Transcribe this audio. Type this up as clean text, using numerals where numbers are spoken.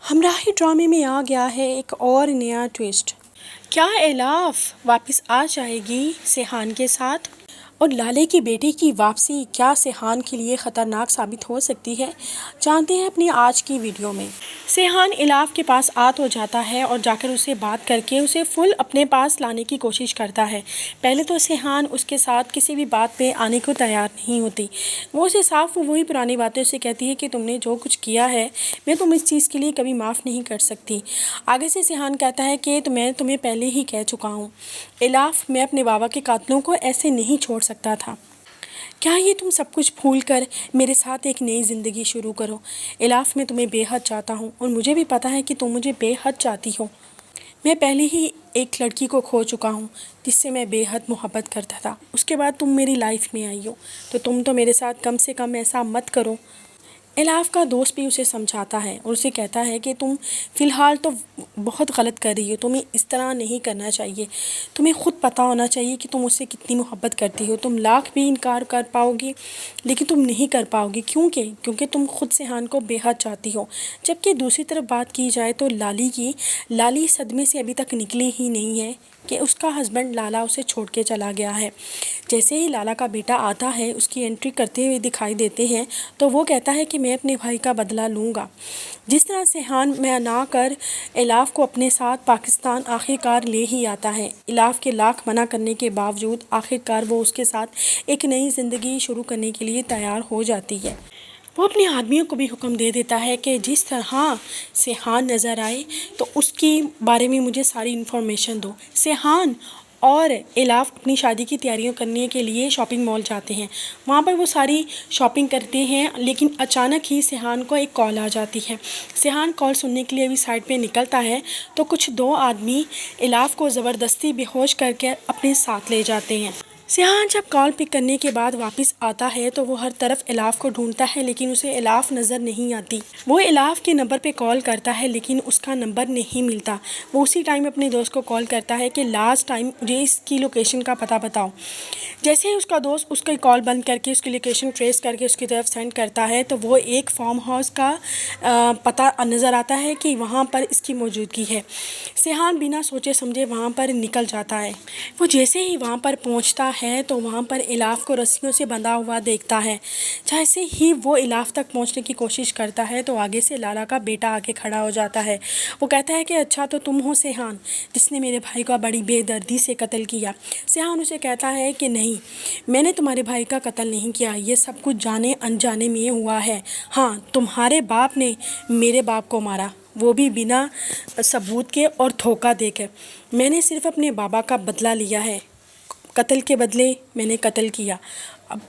हमराही ड्रामे में आ गया है एक और नया ट्विस्ट। क्या एलाफ वापस आ जाएगी सेहान के साथ? और लाले की बेटी की वापसी क्या सेहान के लिए ख़तरनाक साबित हो सकती है? जानते हैं अपनी आज की वीडियो में। सेहान एलाफ के पास आ तो जाता है और जाकर उससे बात करके उसे फुल अपने पास लाने की कोशिश करता है। पहले तो सेहान उसके साथ किसी भी बात पे आने को तैयार नहीं होती। वो उसे साफ वही पुरानी बातें उसे कहती है कि तुमने जो कुछ किया है मैं तुम इस चीज़ के लिए कभी माफ़ नहीं कर सकती। आगे से सेहान कहता है कि तो मैं तुम्हें पहले ही कह चुका हूँ एलाफ, मैं अपने बाबा के कातलों को ऐसे नहीं छोड़ सकता था। क्या ये तुम सब कुछ भूल कर मेरे साथ एक नई ज़िंदगी शुरू करो? एलाफ, मैं तुम्हें बेहद चाहता हूँ और मुझे भी पता है कि तुम मुझे बेहद चाहती हो। मैं पहले ही एक लड़की को खो चुका हूँ जिससे मैं बेहद मोहब्बत करता था। उसके बाद तुम मेरी लाइफ में आई हो तो तुम तो मेरे साथ कम से कम ऐसा मत करो। एलाफ का दोस्त भी उसे समझाता है और उसे कहता है कि तुम फ़िलहाल तो बहुत गलत कर रही हो, तुम्हें इस तरह नहीं करना चाहिए। तुम्हें ख़ुद पता होना चाहिए कि तुम उससे कितनी मोहब्बत करती हो। तुम लाख भी इनकार कर पाओगी लेकिन तुम नहीं कर पाओगी। क्योंकि तुम खुद सेहान को बेहद चाहती हो। जबकि दूसरी तरफ बात की जाए तो लाली सदमे से अभी तक निकली ही नहीं है कि उसका हस्बैंड लाला उसे छोड़ के चला गया है। जैसे ही लाला का बेटा आता है उसकी एंट्री करते हुए दिखाई देते हैं तो वो कहता है कि मैं अपने भाई का बदला लूँगा। जिस तरह सेहान मना कर एलाफ को अपने साथ पाकिस्तान आखिरकार ले ही आता है। एलाफ के लाख मना करने के बावजूद आखिरकार वो उसके साथ एक नई ज़िंदगी शुरू करने के लिए तैयार हो जाती है। वो अपने आदमियों को भी हुक्म दे देता है कि जिस तरह सेहान नज़र आए तो उसके बारे में मुझे सारी इन्फॉर्मेशन दो। सेहान और एलाफ अपनी शादी की तैयारियां करने के लिए शॉपिंग मॉल जाते हैं। वहाँ पर वो सारी शॉपिंग करते हैं लेकिन अचानक ही सेहान को एक कॉल आ जाती है। सेहान कॉल सुनने के लिए अभी साइड पे निकलता है तो कुछ दो आदमी एलाफ को ज़बरदस्ती बेहोश करके अपने साथ ले जाते हैं। सेहान जब कॉल पिक करने के बाद वापस आता है तो वो हर तरफ एलाफ को ढूंढता है लेकिन उसे एलाफ नज़र नहीं आती। वो एलाफ के नंबर पे कॉल करता है लेकिन उसका नंबर नहीं मिलता। वो उसी टाइम अपने दोस्त को कॉल करता है कि लास्ट टाइम मुझे इसकी लोकेशन का पता बताओ। जैसे ही उसका दोस्त उसकी कॉल बंद करके उसकी लोकेशन ट्रेस करके उसकी तरफ सेंड करता है तो वो एक फार्म हाउस का पता नज़र आता है कि वहाँ पर इसकी मौजूदगी है। सेहान बिना सोचे समझे वहाँ पर निकल जाता है। वो जैसे ही वहाँ पर पहुँचता है तो वहाँ पर एलाफ को रस्सियों से बंधा हुआ देखता है। जैसे ही वो एलाफ तक पहुँचने की कोशिश करता है तो आगे से लाला का बेटा आके खड़ा हो जाता है। वो कहता है कि अच्छा तो तुम हो सेहान जिसने मेरे भाई का बड़ी बेदर्दी से कत्ल किया। सेहान उसे कहता है कि नहीं, मैंने तुम्हारे भाई का कत्ल नहीं किया, ये सब कुछ जाने अनजाने में हुआ है। हाँ, तुम्हारे बाप ने मेरे बाप को मारा, वो भी बिना सबूत के और धोखा देकर। मैंने सिर्फ अपने बाबा का बदला लिया है, कत्ल के बदले मैंने कत्ल किया। अब